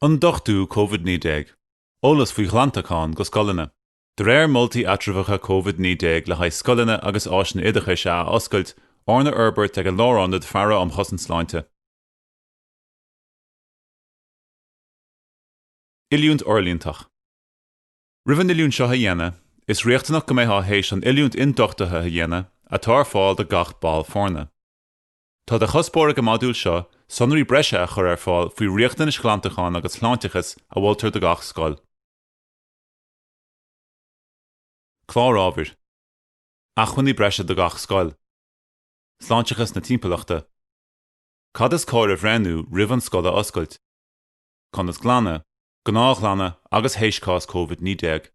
An dochtú COVID-19, ólas faoi ghlantachain go scoileanna. De réir multi-atribhacha COVID-19 le haid scoileanna agus áisina oideacha se a oscailt orna Herbert ag a lárán de fearra am chosan sláinte. Iliúnt orlíontach. Rivan iliúnt seo a dhéana, is riachtanach go métha hééis an iliúnt indochtatha a dhéana a tar fáil de gach ball fórna. Tá de chospóra go madúil seo sonraí breise a chur ar fáil faoi riachtan is glantachain agus sláintechas a bhfuiltar de gach scoil. Clár ábhir. Achhainní breise de gach scoil. Sláintechas na timpeallachta. Cad is cóir a bhreanú rivan scoil a oscailt. Con is glanna, gnághlanna agus héiscás COVID-19.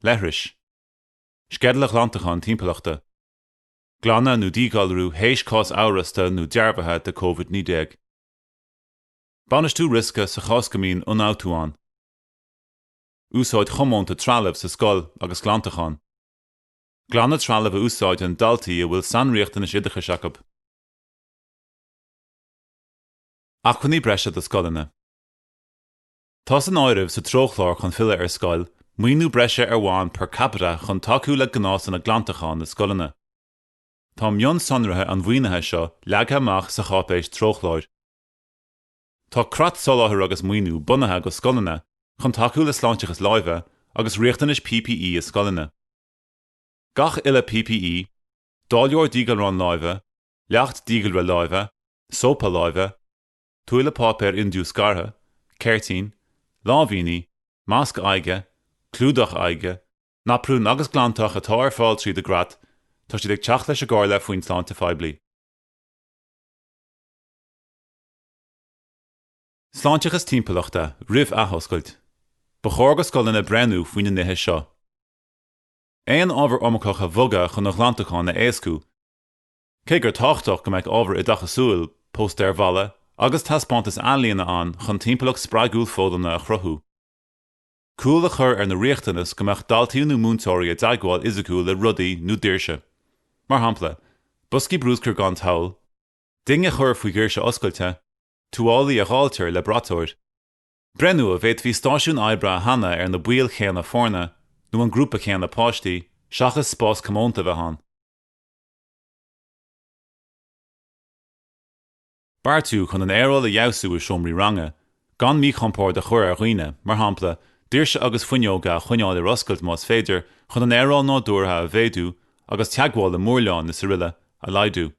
Leithris. Skedalach lantachan timpeallachta. Glanna nó dígalrú héiscás áirasta nó dearbatha de COVID-19. Banistú risca sa cháscamín unátuáin. Úsáid chomónta trealamh sa scoil agus glantachan. Glanna trealamh a úsáid an daltaí a bhfuil sanríochtanas idircha seacab. Achhainní breise do scoileanna. Tá san áirimh sa tróchlár chun fila ar scoil, muoinú breise ar bháin per capita chun taú le gnás na glantachan na scoileanna. Tá mion sonrathe an bhuainethe seo leagtha amach sa chápéis tróchláir. Tá crat soláthar agus muoinú bunathe go scoileanna chun taú le sláintechas láimhe agus riachtanis PPE a scoileanna. Gach ile PPE, dáleor dígalrán láimhe, leacht dígalra láimhe, sopa láimhe, tuaile pápéir indiú scartha, ceirtín, lámhíní, másc aige, clúdach aige, naprún agus glantach atá ar fáil tríd a grat, tá siad ag teach leis a gáirle faoin sláinte feiblí. Sláintechas timpeallachta, ribh a oscailt. Ba chóir go scoileanna breanú faoin na nithe seo. Éon ábhar ormachacha bhoga chun na glantacháin na éascú. Cé gur táchtach go mbeidh ábhar i dtacha súil, post ar bhaile, agus taspántas anlíonna an chun timpeallach sprágúil fódanna a chruthú. Cúil a chur ar na riachtanas go mbeadh daltaíú nó múntóirí a daagháil isiciúil le rudaí nó díirse. Mar hampla, buscí brúscar gan tail, dinge chur faoi ghirse oscailte, túálaí a gháiltear le bratóir. Brenú a bheith hí stáisiún oibre a hana ar na buail chéanna fórna, nó an grúpa chéanna páistí, seachas spás commónta bheith han. Bartú chun an éireáil a dheasú a siomrí range, gan mí chompóir de chur ar ghuine, mar hampla, díirse agus fuinneoga a chuineáil ar oscailt más féidir chun an éireáil nádúrtha a bhéadú agus teagháil le mórleáin na sa riile a laidú.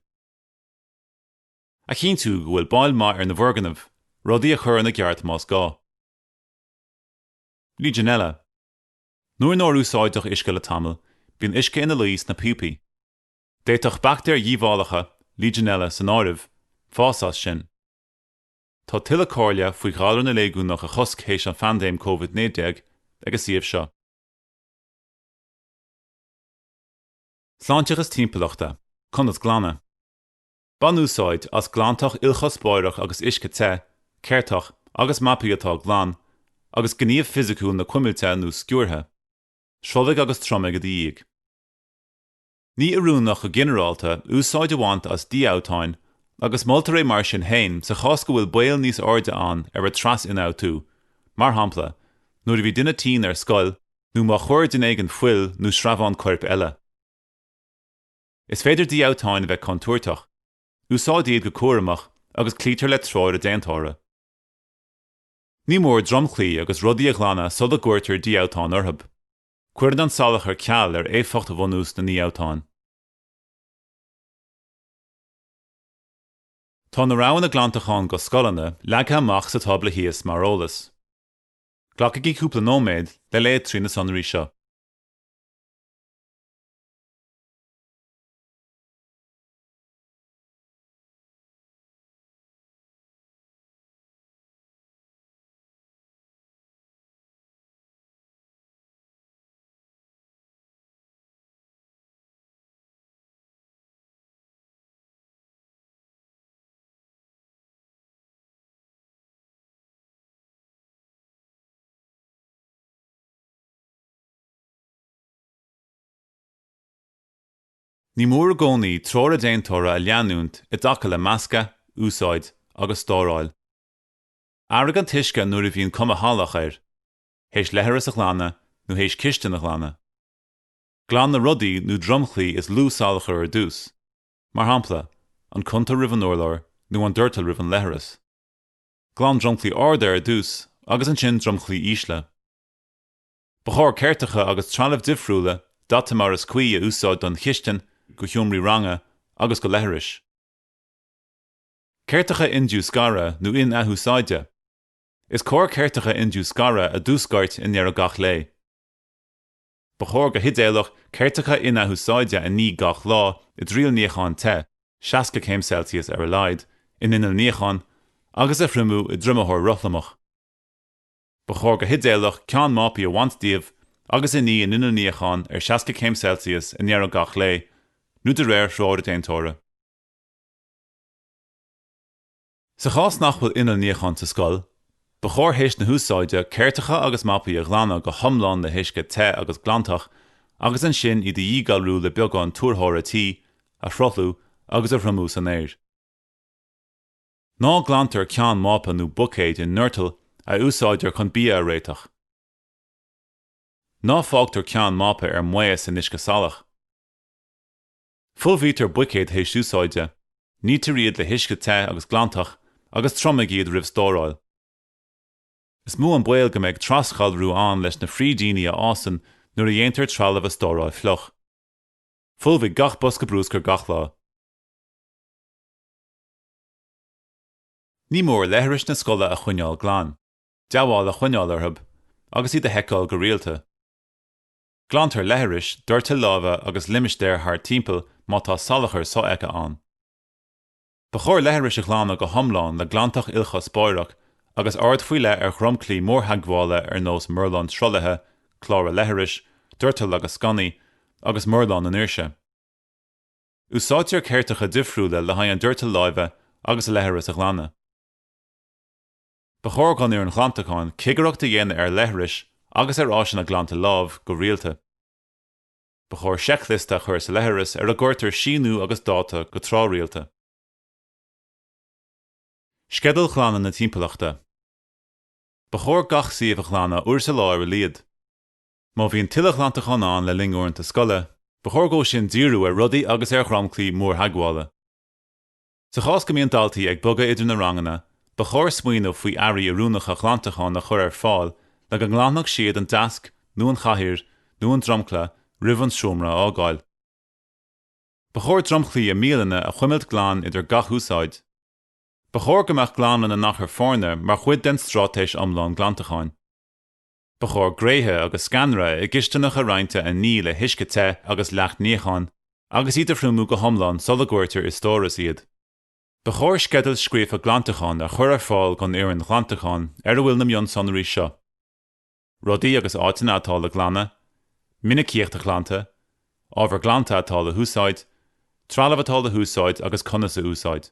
A chin tú go bhfuil bail maith ar na bhorganamh, rudaí a chur na gceart más gá. Legionella. Nuair nóir úsáideach isce le tamil, bíonn isce ina luas na pupaí. Déitach bactéir dhíbhálacha, Legionella san áirimh, fásas sin. Tá tuile cóirle faoi ghailear na léigiúnach a chosc hééis an fandéim COVID-19 agus siomh seo. Sláintechas timpeallachta, chun is glanna. Ban úsáid as glantach ilchospóireach agus isce te, ceirtach agus mapaí atá glan, agus gníomh fisiciúil na cuimilte nó sciúrtha. Srollaigh agus tromaigh a díag. Ní arúnach a generálta úsáid a bhaint as díátáin agus moltar é mar sin hain sa chás go bhfuil bail níos airde an ar a tras in tú, mar hampla, nuair a bhí duine tí ar scoil, nó má chuir den éigen fuil nó sreabhán corp eile. Is féidir díátáin a bheith contúirteach, úsáid iad go cuaireamach agus clítear le tráir a déantára. Ní mór dromchlí agus rudaí a glanna sud a gcuirtear díátáin orthab. Cuireann an salach ar ceall ar éifeacht a bhunús na níátáin. Tá na rabhainn na glantacháin go scoileanna leagtha amach sa tabla híos marólas. Ghlacaigh í cúpla nóméid le léad trí na sonraí seo. Ní mór a gcónaí tróir a déantóra a leanúnt i dtaca le measca, úsáid agus stáráil. Airg an tuisce nuair a bhíonn cuma hálach air, hééis leithreas a chlána nó hééis ciste na chlána. Glán na rudaí nó dromchlaí is lúsálacha ar dús, mar hampla, an cunta ribh an urlár nó an dúirtal ribh an leithreas. Glán dromchlaí ard ar dús agus an sin dromchlaí ísle. Ba chóir ceirteacha agus trealamh difriúla data mar is cuí a úsáid don chiisten go hiomraí ranga agus go leithris. Ceirteacha inniu scara nó in athúsáide. Is cóir ceirteacha inniu scara a dúsgart in near a gach lé. Ba chóir go hidéalach ceirteacha in athúsáide a ní gach lá I dríal níochan te, 60 céim Celsius ar a laid, in inal níochan, agus a frimú I drumathóir rothlamach. Ba chóir go hidéalach ceann mápaí a bhaintdíobh agus in ní in inal níochan ar 60 céim Celsius in near a gach lé, nó de réir shráid a tóra. Sa chás nach bhfuil inal níochan sa scoil, ba chóir héis na húsáide ceirteacha agus mapaí a ghlánna go thomláin le héisce te agus glantach agus an sin I de dhígalrú le beagán túrthóir atí, a shrothlú agus a bhramú san éir. Ná glantar ceann mápa nó bucéid in nuirtal a úsáidir chun bia a réiteach. Ná fágtar ceann mápa ar muas in isce salach. Fullmhítar bucéid héis úsáide, ní tíríad le hisce te agus glantach agus tromig iad ribh stóráil. Is mú an buil go méid traschailrú an leis na phrídíine a ásan nuair a dhéantar trealamh a stóráil floch. Fullmhí gach bos go brús gur gach lá. Ní mór leithris na scoile a chuineáil glán, deabháil a chuineáil orthab, agus iad a heiceáil go rialta. Glantar leithris dúirta láimhe agus limistéir thar timpeall má tá salachar só aice an. Ba chóir leithris a chlána go thomláin le glantach ilcha spóireach agus ard faoi le ar chromclí mórtheagmhála ar nós mórlán srolathe, chlára leithris, dúirtal agus scannaí, agus mórlán an uirse. Úsáidtear ceirteacha difriúla le haigh an dúirtal láimhe agus a leithris a chlána. Ba chóir gan ar an chlantacháin cigareacht a dhéana ar leithris agus ar áisin a glanta lámh go rialta. Ba chóir seichlista chuir sa leithris ar a gcuirtear síniú agus dáta go trá rialta. Skedal chlána na timpeallachta. Ba chóir gach siomh a chlána uair sa láir a liad. Má bhíonn tuilleadh lantachán an le lingúireanta scoile, ba chóir go sin díriú ar rudaí agus ar chromclí mórtheagmhála. Sa chás go mbíonn daltaí ag bogadh idir na ranganna, ba chóir smaoineamh faoi airí a rúnach a chlantacháin a chur ar fáil le go nglánach siad an dasc, nó an chathaoir, nó an dromchla, ribh an siomra ágáil. Ba chóir dromchlaí a míleanna a chuimilt glán idir gach úsáid. Ba chóir gomach glán na nach ar fórne mar chuid den strátéis omláin glantacháin. Ba chóir gréithe agus scanra I gcisteannach a roinnte a ní le hisce te agus leacht níochan, agus iad a frumú go thomláin sola gcuirtear is tóras iad. Ba chóir skedal scríomh a glantacháin a chur ar fáil gan éireann glantacháin ar a bhfuil na mion sonraí seo. Rudaí agus áitina atá le glanna, minicíocht a glanta, ábhar glanta atá le húsáid, trealamh atá le húsáid agus conas a úsáid.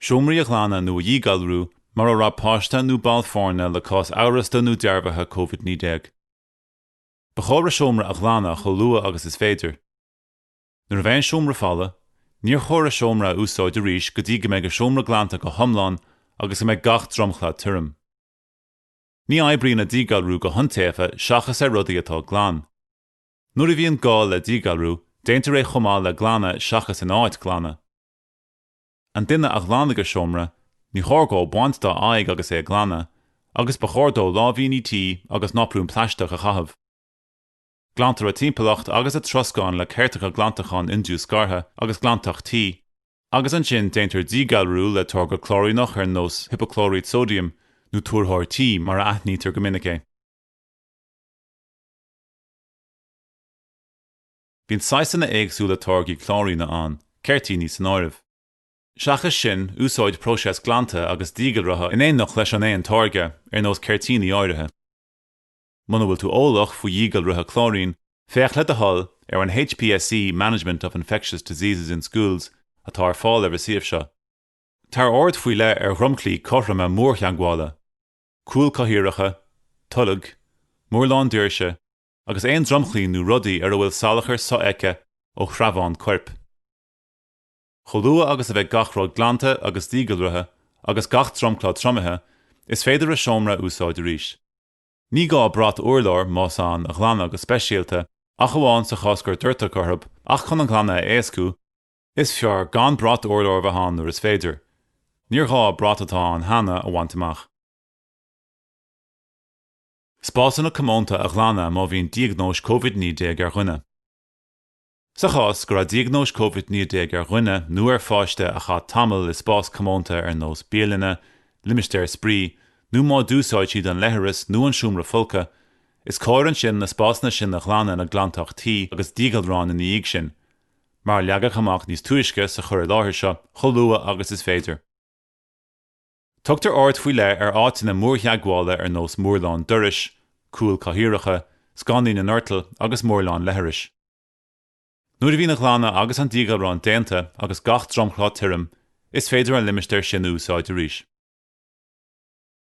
Siomraí a chlána nó a dhígalrú mar a rá páiste nó ballfárne le cás áirista nó dearbatha COVID-19. Ba chóir a siomra a chlána cho lua agus is féidir. Nuair a bhein siomra falla, níor chóir a siomra a úsáid a ríis go dtí go méid a siomra glanta go thomláin agus go méid gach dromchla tuairim. Ní oibríonn a dígalrú go hontaofa seachas ar rudaí atá glán. Nuair a bhíonn gá le dígalrú, déantar é chomáil le glanna seachas in áit glanna. An duine a ghlánna go siomra, ní chóirgó baint dá aig agus é glanna, agus ba chóirdó lámhíoní tí agus náprún pleisteach a chahabh. Glantar a timpeallacht agus a troscáin le ceirteacha glantacháin inniu scartha agus glantach tí, agus an sin déantar dígalrú le tóga chlóraínach ar nós hypochlóraid sódium nó túrthóir tí mar a aithnítar go minic é. Bhíonn saosanna éagsúla tógaí chlóraína an, ceirtí níos an áireamh. Seachas sin úsáid próses glanta agus dígalratha in éonach leis an éon tóga ar nós ceirtíní áirithe. Muna bhfuil tú ólach faoi dígalratha chlóraín, féach le a thuil ar an HPSC Management of Infectious Diseases in Schools atá ar fáil ar siomh seo. Tar ord faoi le ar chromclí cothraime mórtheagmhála, cúil cathaoireacha, tullag, mórlán doirse, agus éon dromchlí nó rudaí ar a bhfuil salachar só aice ó chreabháin corp. Cholua agus a bheith gachród glanta agus dígalrathe agus gach tromclá tromathe is féidir a seomra úsáid ríis. Ní gá brat uirlár más an a ghlana agus speisialta ach amháin sa chásgur dúirta chorthb ach chun an ghlana éascú is fear gan brat uirlár bheán nuair is féidir. Níor gá brat atá an hana a bhaintach. Spásanna cumánta a ghlana má bhíon diagnós COVID-19 ar dhuine. Sa chás gur a diagnós COVID-19 ar dhuine nó ar fáiste a cha tamil is spás cumánta ar nós bialanna, limisteir sprí, nó má dúsáid siad an leithris nó an siúmra folca, is cáirann sin na spásna sin na ghlana na glantachtí agus dígalrán in íag sin, mar leagach amach níos tuaisce sa chur láthir seo, cholua agus is féidir. Tugtar ort faoi le ar áitina mórtheaghála ar nós mórlán duris, cúil cathaoireacha, scaní na nirtal agus mórlán leithris. Nuair a bhí na ghlana agus an dígalrán déanta agus gach dromchlá tirim, is féidir an limisteir sin úsáid arís.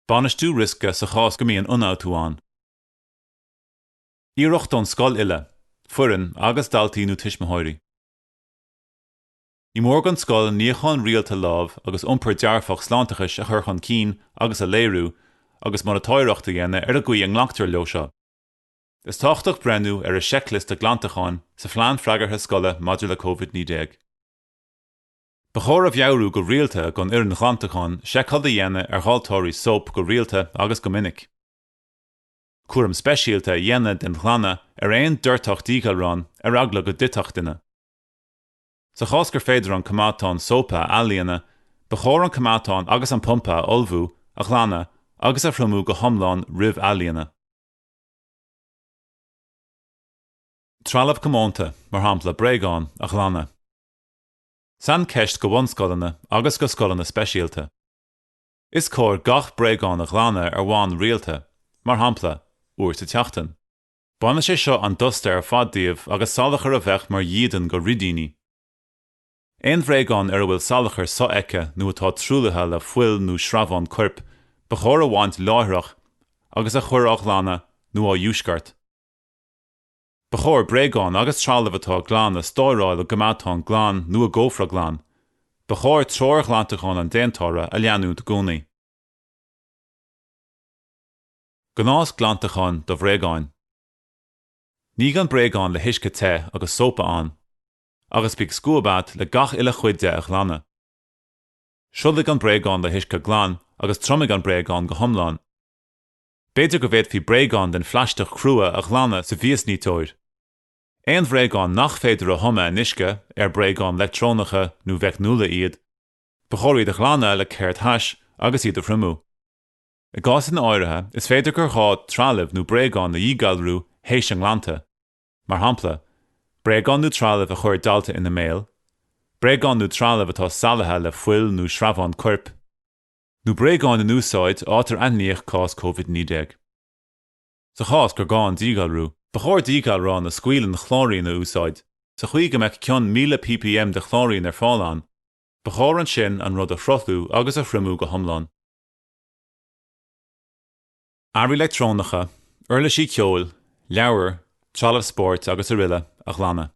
Banistú risca sa chás go mííon unátúáin. Íireacht don scoil ile, fuireann agus daltaíú tuismathirí. Ní mór gan scoil níochan rialta lámh agus iompar dearfach slántaachais a chur chun cín agus a léirú agus mar atáireachta dhéana ar a gcuí an nglaachtar leo seo. Is táchtach brenn ar a checklist a glantacháin sa phlean freagartha scoile maidir le COVID-19. Ba chóir a bheabhrú go rialta gon ar an glantacháin seicáil a dhéana ar háiltóirí sóp go rialta agus go minic. Cuairim speisialta dhéana den ghlana ar aon dúirteach dígalrán ar agla go diteach duine. Sa chás gur féidir an cumátán sópa ealaíonna, ba chóir an cumátán agus an pumpa olbhú a ghlana agus a phromú go thomláin roimh ealaíonna. Trealamh cumánta mar shampla bréagáin a ghlana. San ceist go bhain scoileanna agus go scoileanna speisialta. Is cóir gach bréagáin a ghlana ar bhain rialta, mar shampla, uair sa teachtain. Bána sé seo an dusta ar faddaobh agus salachar a bheith mar dhiadan go ridíní. Éon bhréagáin ar bhfuil salachar so aice nó atá trúlathe le fuil nó sreabháin corp, ba chóir a bhaint láithreach agus a chur á ghlana nó á dúsgart. Ba chóir bréagáin agus trealamh atá glan a stáiráil a gomátán glan nó a ggófra glan, ba chóir tróir glantacháin an déantáire a leanú do gcónaí. Gnás glantacháin do bhréagáin. Ní gan bréagáin le huisce te agus sópa an, agus bíag scuabát le gach ile chuide a ghlana. Siúlaigh an bréagáin le huisce glan agus tromigh an bréagáin go thomláin. B'éidir go bhéad fhí bréagáin den phleisteach crua a ghlana sa bhíos nítóir. Éon bhréagáin nach féidir a thuma in uisce ar bréagáin leictrónacha nó bheith nula iad, ba chóir iad a ghlana le céirt thais agus iad a phromú. I gás in áirithe is féidir gur cháid trealamh nó bréagáin na dígalrú hééis an glanta, mar shampla, bréagáin nó trealamh a chuir dalta ina méal, bréagáin nó trealamh atá salathe le fuil nó sreabháin corp, nó bréagáin in úsáid átar aithníoch cás COVID-19. Sa chás gur gáin dígalrú, ba chóir dígalrán na scaoileann chláirín na úsáid, sa chuige meach ceann 1000 ppm de chláirín ar fáilán, ba chóir an sin an rud a frothú agus a phromú go thomláin. Airí leictrónacha, uirlisí ceol, leabhar, trealamh spórt agus a rille a ghlana.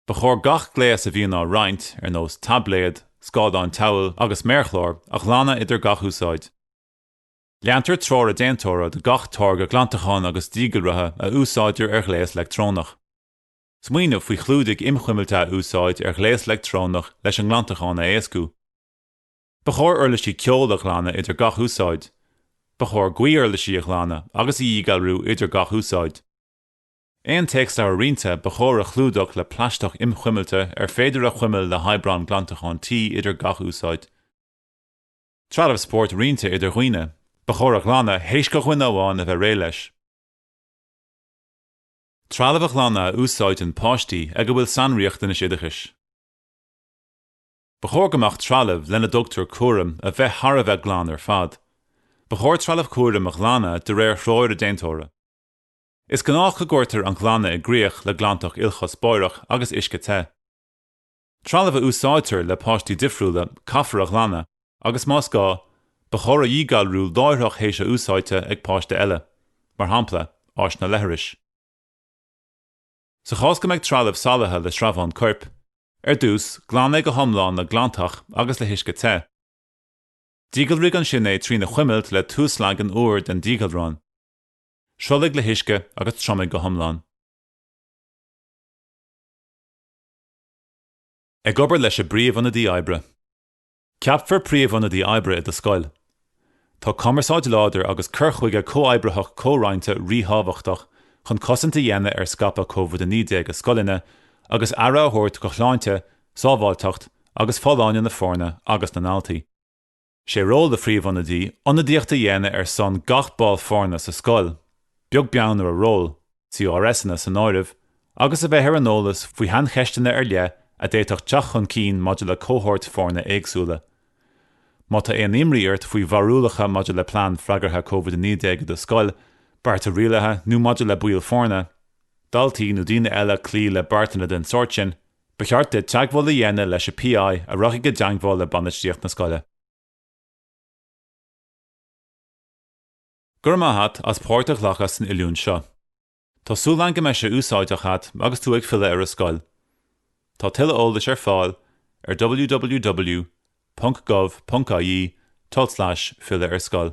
Ba chóir gach gléas a bhíonn á roinnt ar nós tabléad, scádáin towel agus méarchlár a ghlana idir gach úsáid. Leantar tróir a déantóra de gach táirge glantacháin agus dígalrathe a úsáidir ar gléas leictrónach. Smaoineh faoi chlúdaigh imchuimilte úsáid ar gléas leictrónach leis an glantacháin a éascú. Ba chóir uirlisí ceol a ghlana idir gach úsáid. Ba chóir gcuiarlisí a ghlana agus i dígalrú idir gach úsáid. Éon text ar rínta ba chóir a chlúdach le pleisteach imchuimilte ar féidir a chuimil le haibreán glantacháin tí idir gach úsáid. Trealamh spórt rínta idir dhuine, ba chóir a ghlana hééis go dhuine amháin a bheith ré leis. Trealamh a ghlana úsáid an páistí ag go bhfuil sanríocht in is idichais. Ba chóir gomach trealamh lena dtugtar cuairim a bheith thar a bheith glán ar fad. Ba chóir trealamh cuairim a ghlana de réir shráir a déantóra. Is gnách go gcuirtear an ghlana i gcríoch le glantach ilcha spóireach agus uisce te. Trealamh a úsáidtear le páistí difriúla caithfear a ghlana agus más gá ba chóir a dígalrú láithreach hééis a úsáidte ag páiste eile, mar shampla áis na leithris. Sa chás go mbeidh trealamh salathe le sreabháin corp, dús glan go thomláin na glantach agus le hiisce te. Dígal rig an sin é trína chuimilt le túslag an uair den dígalrán. Seoladh le hiisce agus tromig go thomláin. Ag obair leis a bríomh an dí oibre. Ceapfar príomh an dí oibre i do scoil. Tá commerceáid láidir agus curchuige cóoibreach córáinte ríthábhachtach chun cosanta dhéana ar scapa COVID-19 a scoiline agus ara thuirt go chláinte, sábháilteacht agus fádáine na fórna agus na náltaí. Sé ról de phríomh an díochta dhéana ar son gach báil fórna sa scoil, beag beann ar a ról, TRS-na san áirimh, agus a bheith ar an nólas faoi han cheisteanna ar le a déiteach teach chun cín maidir le cóhairt fórna éagsúla. Má tá éon imríart faoi bharúlacha maidir le plán freigartha COVID-19 do scoil, barta rialathe nó maidir le buail fórna, daltaí nó daoine eile clí le bartainna den sort sin, ba cheart de teagmháil a dhéana leis a PI a ruchaigh go deangmháil le banistíocht na scoile. Gur maithat as páirteach lachas san oiliúin seo. Tá súlan go meise úsáideach hat agus tú ag fila ar a scoil. Tá tuile eolais ar fáil ar www.gov.ie/fila ar scoil.